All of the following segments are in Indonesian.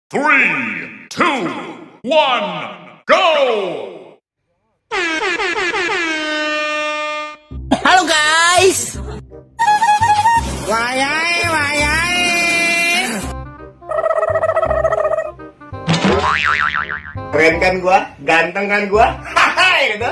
3, 2, 1, go! Halo guys. Wayai, wayai. Keren kan gua? Ganteng kan gua? Hahaha gitu.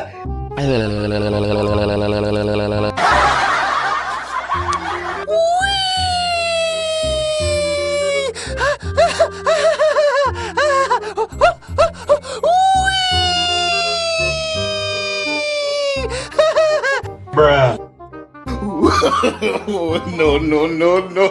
Bruh. No, no, no, no.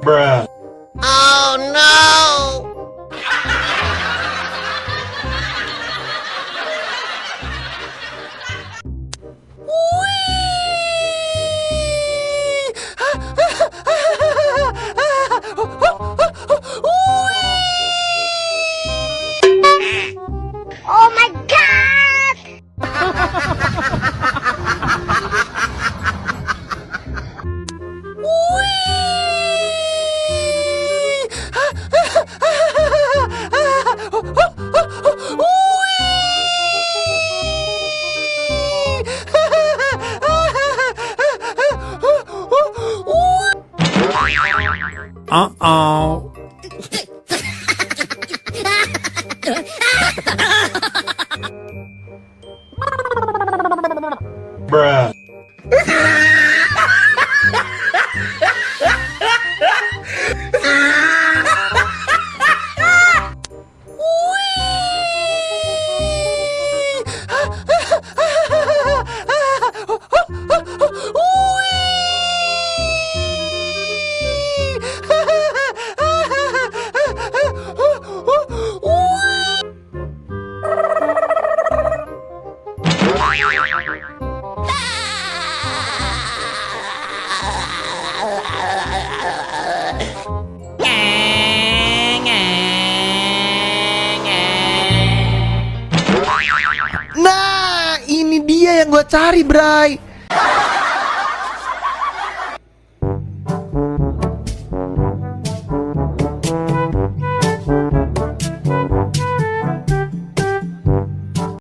Bruh. Oh no. Oh my god! Uh-oh. Bruh. Nah, ini dia yang gua cari, Bray.